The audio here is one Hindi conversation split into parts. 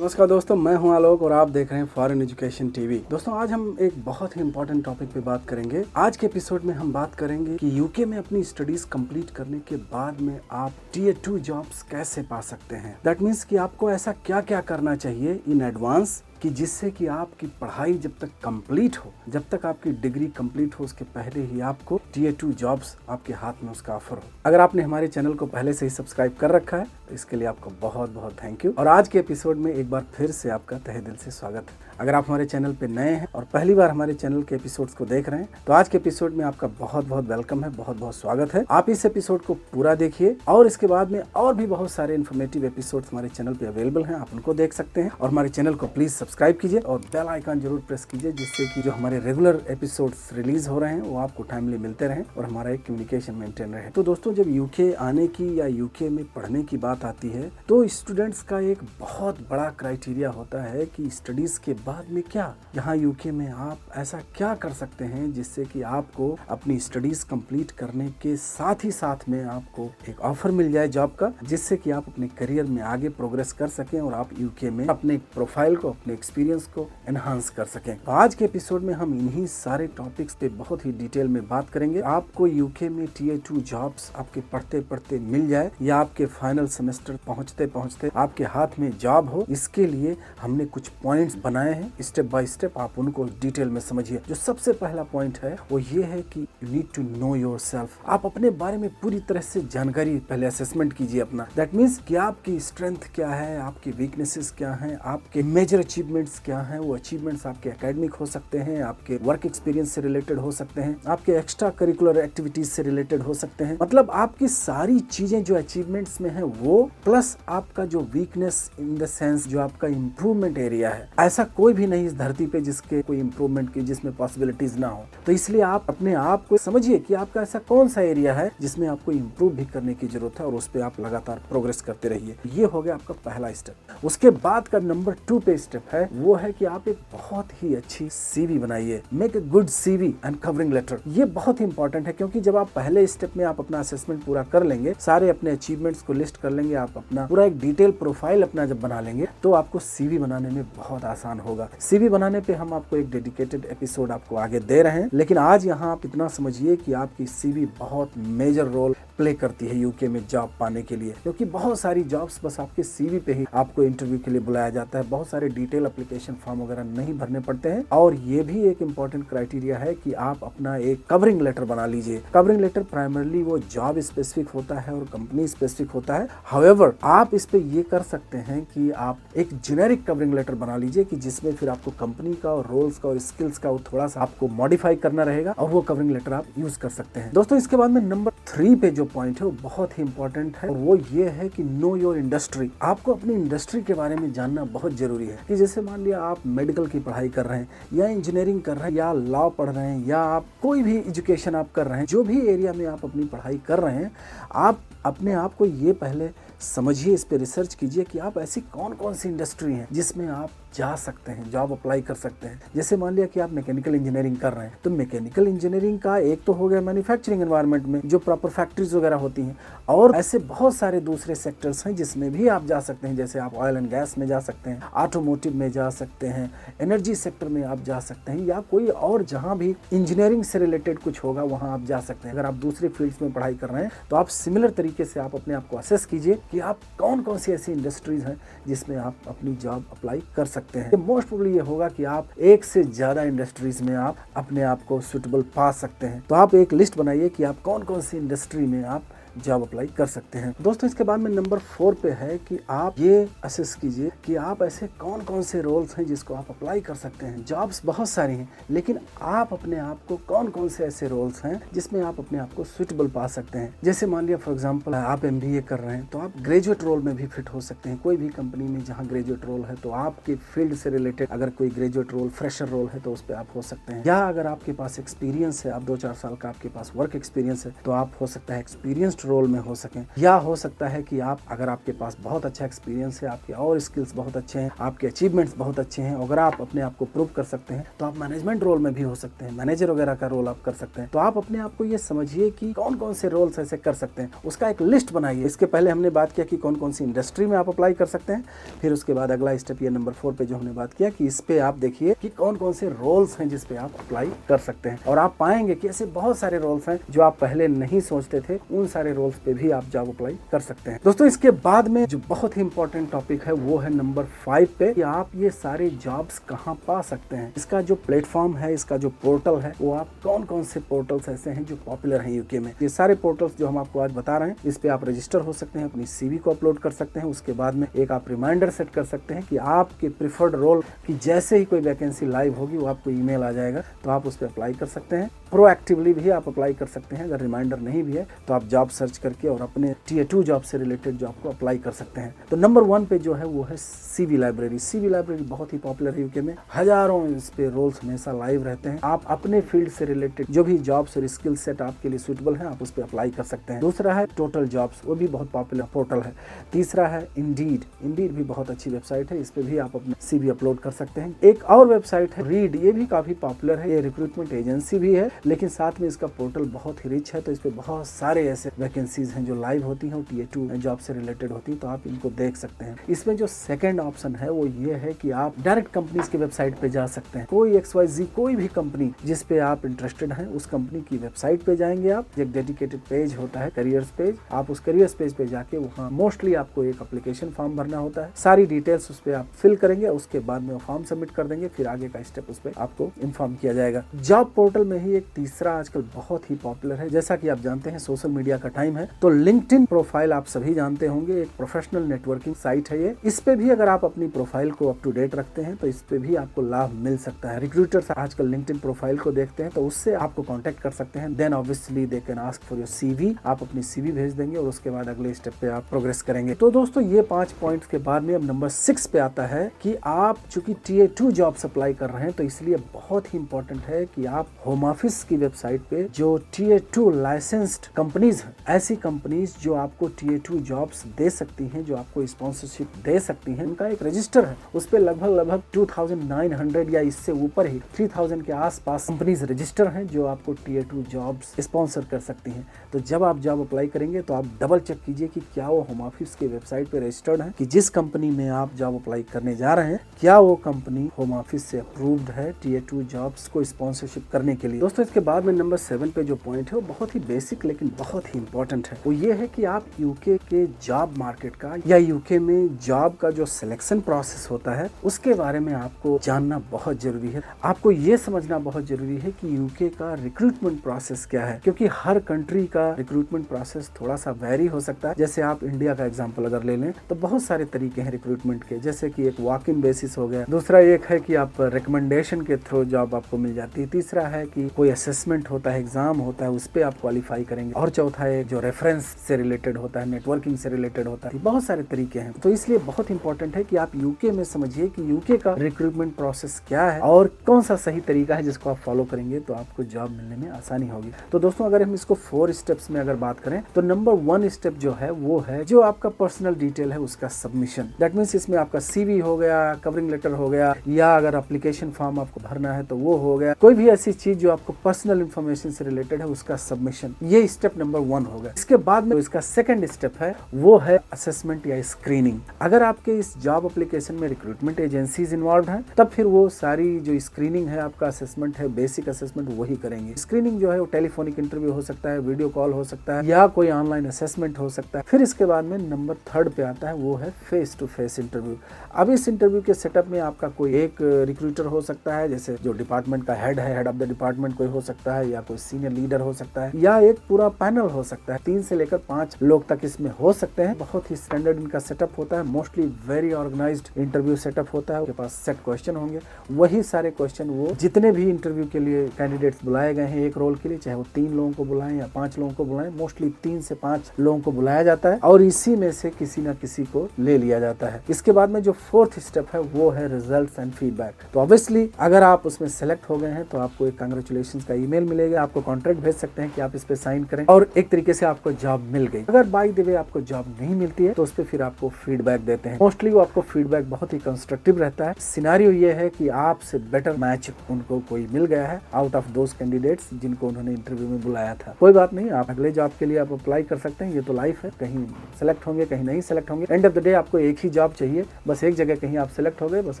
नमस्कार दोस्तों, मैं हूं आलोक और आप देख रहे हैं फॉरेन एजुकेशन टीवी। दोस्तों, आज हम एक बहुत ही इंपॉर्टेंट टॉपिक पे बात करेंगे। आज के एपिसोड में हम बात करेंगे कि यूके में अपनी स्टडीज कंप्लीट करने के बाद में आप टियर 2 जॉब्स कैसे पा सकते हैं। दैट मीन्स कि आपको ऐसा क्या क्या करना चाहिए इन एडवांस कि जिससे कि आपकी पढ़ाई जब तक कंप्लीट हो, जब तक आपकी डिग्री कंप्लीट हो, उसके पहले ही आपको टियर 2 जॉब्स आपके हाथ में उसका ऑफर हो। अगर आपने हमारे चैनल को पहले से ही सब्सक्राइब कर रखा है तो इसके लिए आपको बहुत बहुत थैंक यू। और आज के एपिसोड में एक बार फिर से आपका तहे दिल से स्वागत है। अगर आप हमारे चैनल पे नए हैं और पहली बार हमारे चैनल के एपिसोड्स को देख रहे हैं तो आज के एपिसोड में आपका बहुत बहुत वेलकम है, बहुत बहुत स्वागत है। आप इस एपिसोड को पूरा देखिए और इसके बाद में और भी बहुत सारे इन्फॉर्मेटिव एपिसोड्स हमारे चैनल पे अवेलेबल हैं, आप उनको देख सकते हैं। और हमारे चैनल को प्लीज सब्सक्राइब कीजिए और बेल आइकन जरूर प्रेस कीजिए, जिससे कि जो हमारे रेगुलर एपिसोड्स रिलीज हो रहे हैं वो आपको टाइमली मिलते रहें और हमारा एक कम्युनिकेशन मेंटेन रहे। तो दोस्तों, जब यूके आने की या यूके में पढ़ने की बात आती है तो स्टूडेंट्स का एक बहुत बड़ा क्राइटेरिया होता है कि स्टडीज के बाद में क्या, यहाँ यूके में आप ऐसा क्या कर सकते हैं जिससे कि आपको अपनी स्टडीज कंप्लीट करने के साथ ही साथ में आपको एक ऑफर मिल जाए जॉब का, जिससे कि आप अपने करियर में आगे प्रोग्रेस कर सकें और आप यूके में अपने प्रोफाइल को, अपने एक्सपीरियंस को एनहांस कर सकें। तो आज के एपिसोड में हम इन्हीं सारे टॉपिक्स पे बहुत ही डिटेल में बात करेंगे। आपको यूके में टियर 2 जॉब्स आपके पढ़ते पढ़ते मिल जाए या आपके फाइनल सेमेस्टर पहुंचते पहुंचते आपके हाथ में जॉब हो, इसके लिए हमने कुछ पॉइंट्स बनाए हैं। स्टेप बाय स्टेप आप उनको डिटेल में समझिए। जो सबसे पहला पॉइंट है वो ये है कि you need to know yourself. आप अपने बारे में पूरी तरह से जानकारी पहले असेसमेंट कीजिए अपना। दैट मीन्स कि आपकी स्ट्रेंथ क्या है, आपकी वीकनेसेस क्या हैं, आपके मेजर अचीवमेंट्स क्या हैं। वो अचीवमेंट्स आपके एकेडमिक हो सकते हैं, आपके वर्क एक्सपीरियंस से रिलेटेड हो सकते हैं, आपके एक्स्ट्रा करिकुलर एक्टिविटीज से रिलेटेड हो सकते हैं। मतलब आपकी सारी चीजें जो अचीवमेंट्स में है वो, प्लस आपका जो वीकनेस इन द सेंस जो आपका इम्प्रूवमेंट एरिया है। ऐसा कोई भी नहीं इस धरती पे जिसके कोई इम्प्रूवमेंट की, जिसमें पॉसिबिलिटीज ना हो। तो इसलिए आप अपने आप को समझिए कि आपका ऐसा कौन सा एरिया है जिसमें आपको इम्प्रूव भी करने की जरूरत है और उस पर आप लगातार प्रोग्रेस करते रहिए। ये हो गया आपका पहला स्टेप। उसके बाद का नंबर 2 पे स्टेप है वो है कि आप एक बहुत ही अच्छी सीवी बनाइए। Make a good CV and covering letter. ये बहुत ही इंपॉर्टेंट है, क्योंकि जब आप पहले स्टेप में आप अपना असेसमेंट पूरा कर लेंगे, सारे अपने अचीवमेंट्स को लिस्ट कर लेंगे, आप अपना पूरा एक डिटेल प्रोफाइल अपना जब बना लेंगे तो आपको सीवी बनाने में बहुत आसान होगा। सीवी बनाने पे हम आपको एक डेडिकेटेड एपिसोड आपको आगे दे रहे हैं, लेकिन आज यहाँ आप इतना समझिए कि आपकी सीवी बहुत मेजर रोल प्ले करती है यूके में जॉब पाने के लिए, क्योंकि बहुत सारी जॉब्स बस आपके सीवी पे ही आपको इंटरव्यू के लिए बुलाया जाता है। बहुत सारे डिटेल एप्लीकेशन फॉर्म वगैरह नहीं भरने पड़ते हैं। और ये भी एक इम्पॉर्टेंट क्राइटेरिया है कि आप अपना एक कवरिंग लेटर बना लीजिए। कवरिंग लेटर प्राइमरली वो जॉब स्पेसिफिक होता है और कंपनी स्पेसिफिक होता है। हाउएवर आप इस पे ये कर सकते हैं कि आप एक जेनेरिक कवरिंग लेटर बना लीजिए कि जिसमें फिर आपको कंपनी का और रोल्स का और स्किल्स का थोड़ा सा आपको मॉडिफाई करना रहेगा और वो कवरिंग लेटर आप यूज कर सकते हैं। दोस्तों, इसके बाद में नंबर 3 पे जो पॉइंट है वो बहुत ही इंपॉर्टेंट है और वो ये है कि नो योर इंडस्ट्री। आपको अपनी इंडस्ट्री के बारे में जानना बहुत जरूरी है। कि जैसे मान लिया आप मेडिकल की पढ़ाई कर रहे हैं या इंजीनियरिंग कर रहे हैं या लॉ पढ़ रहे हैं या आप कोई भी एजुकेशन आप कर रहे हैं, जो भी एरिया में आप अपनी पढ़ाई कर रहे हैं, आप अपने आप को ये पहले समझिए, इस पे रिसर्च कीजिए कि आप ऐसी कौन कौन सी इंडस्ट्री हैं जिसमें आप जा सकते हैं, जॉब अप्लाई कर सकते हैं। जैसे मान लिया कि आप मैकेनिकल इंजीनियरिंग कर रहे हैं तो मैकेनिकल इंजीनियरिंग का एक तो हो गया मैन्युफैक्चरिंग एनवायरनमेंट में जो प्रॉपर फैक्ट्रीज वगैरह होती हैं, और ऐसे बहुत सारे दूसरे सेक्टर्स हैं जिसमें भी आप जा सकते हैं। जैसे आप ऑयल एंड गैस में जा सकते हैं, ऑटोमोटिव में जा सकते हैं, एनर्जी सेक्टर में आप जा सकते हैं, या कोई और जहाँ भी इंजीनियरिंग से रिलेटेड कुछ होगा वहाँ आप जा सकते हैं। अगर आप दूसरे फील्ड्स में पढ़ाई कर रहे हैं तो आप सिमिलर तरीके से आप अपने आप को असेस कीजिए कि आप कौन कौन सी ऐसी इंडस्ट्रीज हैं जिसमें आप अपनी जॉब अप्लाई कर सकते हैं। मोस्ट प्रोबेबली ये होगा कि आप एक से ज्यादा इंडस्ट्रीज में आप अपने आप को सुटेबल पा सकते हैं। तो आप एक लिस्ट बनाइए कि आप कौन कौन सी इंडस्ट्री में आप जॉब अप्लाई कर सकते हैं। दोस्तों, इसके बाद में नंबर 4 पे है कि आप ये असेस कीजिए कि आप ऐसे कौन कौन से रोल्स हैं जिसको आप अप्लाई कर सकते हैं। जॉब्स बहुत सारी हैं, लेकिन आप अपने आप को कौन कौन से ऐसे रोल्स हैं जिसमें आप अपने आप को सुटेबल पा सकते हैं। जैसे मान लिया फॉर एग्जांपल आप MBA कर रहे हैं तो आप ग्रेजुएट रोल में भी फिट हो सकते हैं। कोई भी कंपनी में जहाँ ग्रेजुएट रोल है तो आपके फील्ड से रिलेटेड अगर कोई ग्रेजुएट रोल, फ्रेशर रोल है तो उस पर आप हो सकते हैं। या अगर आपके पास एक्सपीरियंस है, आप 2-4 साल का आपके पास वर्क एक्सपीरियंस है तो आप हो सकता है एक्सपीरियंस्ड मोस्ट रोल में हो सकें, या हो सकता है कि आप, अगर आपके पास बहुत अच्छा एक्सपीरियंस है, आपके और स्किल्स बहुत अच्छे हैं, आपके अचीवमेंट्स बहुत अच्छे हैं, अगर आप अपने आप को प्रूव कर सकते हैं तो आप मैनेजमेंट रोल में भी हो सकते हैं, मैनेजर वगैरह का रोल आप कर सकते हैं। तो आप अपने आप को ये समझिए कि कौन कौन से रोल्स ऐसे कर सकते हैं, उसका एक लिस्ट बनाइए। इसके पहले हमने बात किया कि कौन कौन सी इंडस्ट्री में आप अप्लाई कर सकते हैं, फिर उसके बाद अगला स्टेप ये नंबर 4 पे जो हमने बात किया कि इस पे आप देखिए कि कौन कौन से रोल्स हैं जिस पे आप अप्लाई कर सकते हैं, और आप पाएंगे कि ऐसे बहुत सारे रोल्स हैं जो आप पहले नहीं सोचते थे, उन सारे रोल्स पे भी आप जॉब अप्लाई कर सकते हैं। दोस्तों, इसके बाद में जो बहुत ही इंपॉर्टेंट टॉपिक है वो है नंबर 5 पे कि आप ये सारे जॉब्स कहाँ पा सकते हैं। इसका जो प्लेटफॉर्म है, इसका जो पोर्टल है, वो आप कौन कौन से पोर्टल्स ऐसे हैं जो पॉपुलर हैं यूके में। ये सारे पोर्टल्स जो हम आपको आज बता रहे हैं, इस पे आप रजिस्टर हो सकते हैं, अपनी सीवी को अपलोड कर सकते हैं। उसके बाद में एक आप रिमाइंडर सेट कर सकते हैं कि आपके प्रिफर्ड रोल की जैसे ही कोई वैकेंसी लाइव होगी वो आपको ईमेल आ जाएगा, तो आप उस पर अप्लाई कर सकते हैं। प्रोएक्टिवली भी आप अप्लाई कर सकते हैं, अगर रिमाइंडर नहीं भी है तो आप जॉब सर्च करके और अपने टियर 2 जॉब से रिलेटेड जॉब को अप्लाई कर सकते हैं। तो नंबर 1 पे जो है वो है सीवी लाइब्रेरी। सीवी लाइब्रेरी बहुत ही पॉपुलर है यूके में, हजारों इस पे रोल्स हमेशा लाइव रहते हैं। आप अपने फील्ड से रिलेटेड जो भी जॉब्स और स्किल सेट आपके लिए सूटेबल है, आप उस पर अप्लाई कर सकते हैं। दूसरा है टोटल जॉब्स, वो भी बहुत पॉपुलर पोर्टल है। तीसरा है इंडीड। इंडीड भी बहुत अच्छी वेबसाइट है, इस पे भी आप अपना सीवी अपलोड कर सकते हैं। एक और वेबसाइट है रीड, ये भी काफी पॉपुलर है, ये रिक्रूटमेंट एजेंसी भी है, लेकिन साथ में इसका पोर्टल बहुत ही रिच है। तो इस पे बहुत सारे ऐसे वैकेंसीज हैं जो लाइव होती हैं, टियर 2 जॉब से रिलेटेड होती है, तो आप इनको देख सकते हैं। इसमें जो सेकंड ऑप्शन है वो ये है कि आप डायरेक्ट कंपनीज के वेबसाइट पे जा सकते हैं। कोई XYZ कोई भी कंपनी जिस पे आप इंटरेस्टेड हैं, उस कंपनी की वेबसाइट पे जाएंगे आप, एक डेडिकेटेड पेज होता है करियर्स पेज, आप उस करियर्स पेज पे जाके वहाँ मोस्टली आपको एक एप्लीकेशन फॉर्म भरना होता है, सारी डिटेल्स उस पे आप फिल करेंगे, उसके बाद में वो फॉर्म सबमिट कर देंगे, फिर आगे का स्टेप उस पे आपको इन्फॉर्म किया जाएगा। जॉब पोर्टल में ही एक तीसरा आजकल बहुत ही पॉपुलर है, जैसा कि आप जानते हैं सोशल मीडिया का टाइम है, तो लिंक्डइन प्रोफाइल आप सभी जानते होंगे, एक प्रोफेशनल नेटवर्किंग साइट है ये। इस पे भी अगर आप अपनी प्रोफाइल को अप टू डेट रखते हैं तो इस पे भी आपको लाभ मिल सकता है। रिक्रूटर्स आजकल लिंक्डइन प्रोफाइल को देखते हैं तो उससे आपको कांटेक्ट कर सकते हैं। Then obviously they can ask for your CV, आप अपनी सीवी भेज देंगे और उसके बाद अगले स्टेप पे आप प्रोग्रेस करेंगे। तो दोस्तों, ये 5 पॉइंट्स के बाद में अब नंबर 6 पे आता है कि आप चूंकि टियर 2 जॉब अप्लाई कर रहे हैं, तो इसलिए बहुत ही इंपॉर्टेंट है कि आप होम ऑफिस की वेबसाइट पे जो टियर 2 लाइसेंस्ड कंपनीज है, ऐसी कंपनीज जो आपको टियर 2 जॉब्स दे सकती हैं, जो आपको स्पॉन्सरशिप दे सकती हैं, उनका एक रजिस्टर है। उस पे लगभग 2900 या इससे ऊपर ही 3000 के आसपास कंपनीज रजिस्टर हैं जो आपको टियर 2 जॉब्स स्पॉन्सर कर सकती हैं। तो जब आप जॉब अप्लाई करेंगे तो आप डबल चेक कीजिए कि क्या वो होम ऑफिस के वेबसाइट पे रजिस्टर्ड है, कि जिस कंपनी में आप जॉब अप्लाई करने जा रहे हैं क्या वो कंपनी होम ऑफिस से अप्रूव्ड है टियर 2 जॉब्स को स्पॉन्सरशिप करने के लिए। दोस्तों, इसके बाद में नंबर 7 पे जो पॉइंट है वो बहुत ही बेसिक लेकिन बहुत ही इंपॉर्टेंट है। वो ये है कि आप यूके के जॉब मार्केट का या यूके में जॉब का जो सिलेक्शन प्रोसेस होता है उसके बारे में आपको जानना बहुत जरूरी है। आपको ये समझना बहुत जरूरी है कि यूके का रिक्रूटमेंट प्रोसेस क्या है, क्योंकि हर कंट्री का रिक्रूटमेंट प्रोसेस थोड़ा सा वेरी हो सकता है। जैसे आप इंडिया का एग्जांपल अगर ले लें तो बहुत सारे तरीके हैं रिक्रूटमेंट के, जैसे कि एक वॉक इन बेसिस हो गया, दूसरा एक है कि आप रिकमेंडेशन के थ्रू जॉब आपको मिल जाती है, तीसरा है कि कोई असेसमेंट होता है, एग्जाम होता है, उस पर आप क्वालिफाई करेंगे, और चौथा है जो रेफरेंस से रिलेटेड होता है, नेटवर्किंग से रिलेटेड होता है। बहुत सारे तरीके हैं, तो इसलिए बहुत इंपॉर्टेंट है कि आप यूके में समझिए कि यूके का रिक्रूटमेंट प्रोसेस क्या है और कौन सा सही तरीका है जिसको आप फॉलो करेंगे तो आपको जॉब मिलने में आसानी होगी। तो दोस्तों, अगर हम इसको 4 स्टेप्स में अगर बात करें तो नंबर 1 स्टेप जो है वो है जो आपका पर्सनल डिटेल है उसका सबमिशन। दैट मीन्स इसमें आपका सीवी हो गया, कवरिंग लेटर हो गया, या अगर एप्लीकेशन फॉर्म आपको भरना है तो वो हो गया, कोई भी ऐसी चीज जो आपको पर्सनल इंफॉर्मेशन से रिलेटेड है उसका सबमिशन। ये स्टेप नंबर 1 होगा। इसके बाद में इसका सेकंड स्टेप है वो है असेसमेंट या स्क्रीनिंग। अगर आपके इस जॉब एप्लीकेशन में रिक्रूटमेंट एजेंसीज इन्वॉल्व हैं तब फिर वो सारी जो स्क्रीनिंग है, आपका असेसमेंट है, बेसिक असेसमेंट वही करेंगे। स्क्रीनिंग जो है वो टेलीफोनिक इंटरव्यू हो सकता है, वीडियो कॉल हो सकता है, या कोई ऑनलाइन असेसमेंट हो सकता है। फिर इसके बाद में नंबर 3 पे आता है वो है फेस टू फेस इंटरव्यू। अब इस इंटरव्यू के सेटअप में आपका कोई एक रिक्रूटर हो सकता है, जैसे जो डिपार्टमेंट का हेड है, हेड ऑफ द डिपार्टमेंट कोई हो सकता है, या कोई सीनियर लीडर हो सकता है, या एक पूरा पैनल हो सकता है। 3 से लेकर 5 लोग तक इसमें हो सकते हैं। बहुत ही स्टैंडर्ड इनका सेटअप होता है, mostly very organised interview setup होता है। उनके पास सेट क्वेश्चन होंगे, वही सारे क्वेश्चन वो जितने भी इंटरव्यू के लिए कैंडिडेट्स बुलाए गए हैं एक रोल के लिए, चाहे वो 3 लोगों को बुलाएं या 5 लोगों को बुलाएं, मोस्टली 3 से 5 लोगों को बुलाया जाता है और इसी में से किसी ना किसी को ले लिया जाता है। इसके बाद में जो 4th स्टेप है वो है रिजल्ट्स एंड फीडबैक। तो ऑब्वियसली अगर आप उसमें सेलेक्ट हो गए हैं तो आपको एक कांग्रेचुलेशंस का ईमेल मिलेगा, आपको कॉन्ट्रैक्ट भेज सकते हैं कि आप इस पे साइन करें, और एक तरीके तरीके से आपको जॉब मिल गई। अगर बाय द वे आपको जॉब नहीं मिलती है तो उस पर फिर आपको फीडबैक देते हैं। मोस्टली वो आपको फीडबैक बहुत ही कंस्ट्रक्टिव रहता है। सिनेरियो ये है कि आपसे बेटर मैच उनको कोई मिल गया है आउट ऑफ दोज कैंडिडेट्स जिनको उन्होंने इंटरव्यू में बुलाया था। कोई बात नहीं, आप अगले जॉब के लिए आप अप्लाई कर सकते हैं। ये तो लाइफ है, कहीं सेलेक्ट होंगे कहीं नहीं सेलेक्ट होंगे। एंड ऑफ द डे आपको एक ही जॉब चाहिए, बस एक जगह कहीं आप सेलेक्ट हो गए, बस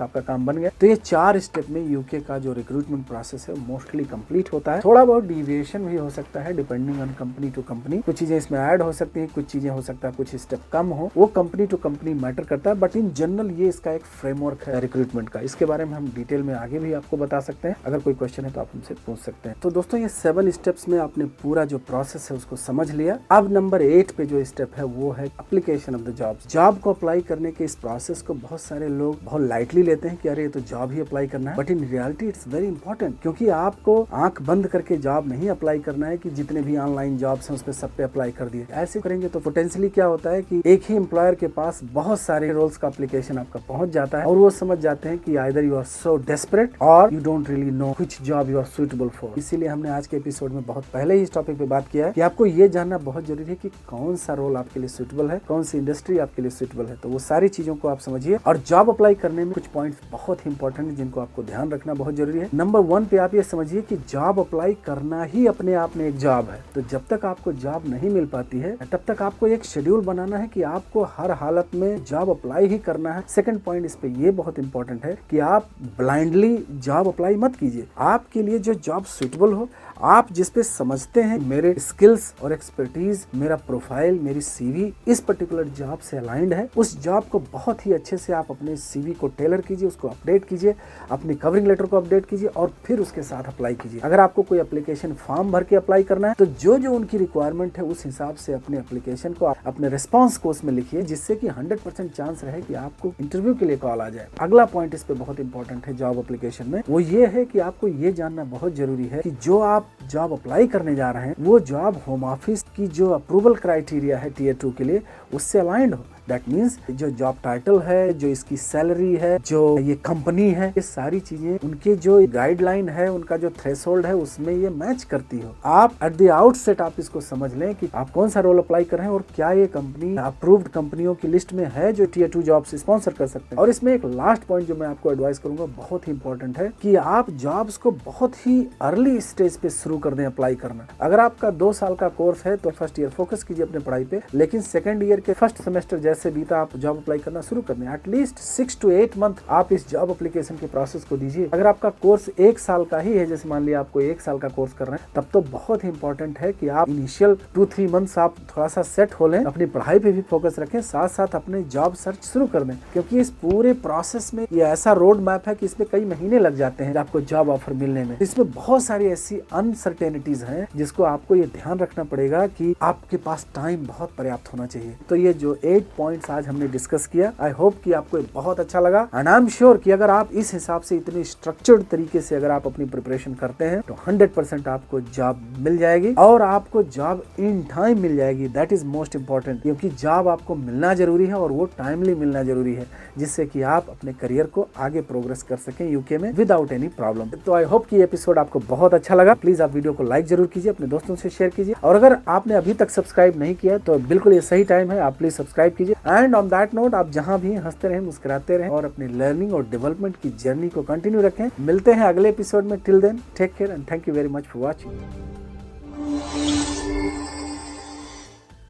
आपका काम बन गया। तो ये 4 स्टेप में यूके का जो रिक्रूटमेंट प्रोसेस है मोस्टली कंप्लीट होता है। थोड़ा बहुत डिविएशन भी हो सकता है depending on company to company. कुछ चीजें इसमें ऐड हो सकती है, कुछ चीजें हो सकता है कुछ स्टेप कम हो, वो कंपनी टू कंपनी मैटर करता है। बट इन जनरल ये इसका एक फ्रेमवर्क है रिक्रूटमेंट का। इसके बारे में हम डिटेल में आगे भी आपको बता सकते हैं। अगर कोई क्वेश्चन है तो आप हमसे पूछ सकते हैं। तो दोस्तों ये 7 स्टेप्स में आपने पूरा जो प्रोसेस है उसको समझ लिया। अब नंबर 8 पे जो स्टेप है वो है application of the job. Job को अप्लाई करने के इस प्रोसेस को बहुत सारे लोग बहुत लाइटली लेते हैं कि अरे ये तो जॉब ही अप्लाई करना है। But in reality it's very important, क्योंकि आपको आंख बंद करके जॉब नहीं अप्लाई करना है कि जितने भी ऑनलाइन जॉब्स हैं उस पे सब पे अप्लाई कर दिए। ऐसे करेंगे तो पोटेंशियली क्या होता है कि एक ही एम्प्लॉयर के पास बहुत सारे रोल्स का एप्लीकेशन आपका पहुंच जाता है और वो समझ जाते हैं कि either you are so desperate और you don't really know which job you are suitable for. इसीलिए हमने आज के एपिसोड में बहुत पहले ही इस टॉपिक पे बात किया है कि आपको ये जानना बहुत जरूरी है कि कौन सा रोल आपके लिए सुटेबल है, कौन सी इंडस्ट्री आपके लिए सुटेबल है। तो वो सारी चीजों को आप समझिए। और जॉब अप्लाई करने में कुछ पॉइंट्स बहुत ही इंपॉर्टेंट है जिनको आपको ध्यान रखना बहुत जरूरी है। नंबर 1 पे आप ये समझिए कि जॉब अप्लाई करना ही अपने आप में एक जॉब है। तो जब तक आपको जॉब नहीं मिल पाती है तब तक आपको एक शेड्यूल बनाना है कि आपको हर हालत में जॉब अप्लाई ही करना है। सेकंड पॉइंट इस पे ये बहुत इंपॉर्टेंट है कि आप ब्लाइंडली जॉब अप्लाई मत कीजिए। आपके लिए जो जॉब सुटेबल हो, आप जिस पे समझते हैं मेरे स्किल्स और एक्सपर्टीज, मेरा प्रोफाइल, मेरी सीवी इस पर्टिकुलर जॉब से अलाइंड है, उस जॉब को बहुत ही अच्छे से आप अपने सीवी को टेलर कीजिए, उसको अपडेट कीजिए, अपनी कवरिंग लेटर को अपडेट कीजिए और फिर उसके साथ अप्लाई कीजिए। अगर आपको कोई एप्लीकेशन फॉर्म भर के अप्लाई करना है तो जो जो उनकी रिक्वायरमेंट है उस हिसाब से अपने एप्लीकेशन को, अपने रिस्पॉन्स को उसमें लिखिए, जिससे कि 100% चांस रहे कि आपको इंटरव्यू के लिए कॉल आ जाए। अगला पॉइंट इस पे बहुत इंपॉर्टेंट है जॉब एप्लीकेशन में, वो ये है कि आपको ये जानना बहुत जरूरी है कि जो आप जॉब अप्लाई करने जा रहे हैं वो जॉब होम ऑफिस की जो अप्रूवल क्राइटेरिया है टियर 2 के लिए उससे अलाइंड हो। दैट मीन्स जो जॉब टाइटल है, जो इसकी सैलरी है, जो ये कंपनी है, ये सारी चीजें उनके जो गाइडलाइन है, उनका जो थ्रेशोल्ड है उसमें ये मैच करती हो। आप एट द आउटसेट आप इसको समझ लें कि आप कौन सा रोल अप्लाई कर रहे हैं और क्या ये कंपनी अप्रूव्ड कंपनियों की लिस्ट में है जो टियर 2 जॉब स्पॉन्सर कर सकते हैं। और इसमें एक लास्ट पॉइंट जो मैं आपको एडवाइस करूंगा बहुत ही इंपॉर्टेंट है कि आप जॉब्स को बहुत ही अर्ली स्टेज पे शुरू कर दें अप्लाई करना। अगर आपका 2 साल का कोर्स है तो फर्स्ट ईयर फोकस कीजिए अपने पढ़ाई पे, लेकिन सेकंड ईयर के फर्स्ट सेमेस्टर जैसे बीता आप जॉब अप्लाई करना शुरू कर दें। एटलीस्ट 6 to 8 मंथ आप इस जॉब एप्लीकेशन के प्रोसेस को दीजिए। अगर आपका कोर्स 1 साल का ही है, जैसे मान लिया आपको 1 साल का कोर्स कर रहे हैं, तब तो बहुत ही इंपॉर्टेंट है कि आप इनिशियल 2-3 मंथ्स आप थोड़ा सा सेट हो लें, अपनी पढ़ाई पे भी फोकस रखें, साथ साथ अपने जॉब सर्च शुरू कर दें। क्योंकि इस पूरे प्रोसेस में ये ऐसा रोड मैप है कि इसमें कई महीने लग जाते हैं आपको जॉब ऑफर मिलने में। इसमें बहुत सारी ऐसी अनसर्टेनिटीज हैं जिसको आपको ये ध्यान रखना पड़ेगा कि आपके पास टाइम बहुत पर्याप्त होना चाहिए। तो ये जो 8 पॉइंट्स आज हमने डिस्कस किया, आई होप कि आपको बहुत अच्छा लगा। एंड आई एम श्योर कि अगर आप इस हिसाब से इतने स्ट्रक्चर्ड तरीके से अगर आप अपनी प्रिपरेशन करते हैं तो 100% आपको जॉब मिल जाएगी और आपको जॉब इन टाइम मिल जाएगी। दैट इज मोस्ट इंपॉर्टेंट, क्योंकि जॉब आपको मिलना जरूरी है और वो टाइमली मिलना जरूरी है, जिससे कि आप अपने करियर को आगे प्रोग्रेस कर सकें यूके में विदाउट एनी प्रॉब्लम। तो आई होप कि ये एपिसोड आपको बहुत अच्छा लगा। प्लीज आप वीडियो को लाइक जरूर कीजिए, अपने दोस्तों से शेयर कीजिए और अगर आपने अभी तक सब्सक्राइब नहीं किया तो बिल्कुल ये सही टाइम है, आप प्लीज सब्सक्राइब कीजिए। एंड ऑन दैट नोट आप जहां भी हंसते रहें, मुस्कुराते रहें और अपनी लर्निंग और डेवलपमेंट की जर्नी को कंटिन्यू रखें। मिलते हैं अगले एपिसोड में। Till then take care and thank you very much for watching.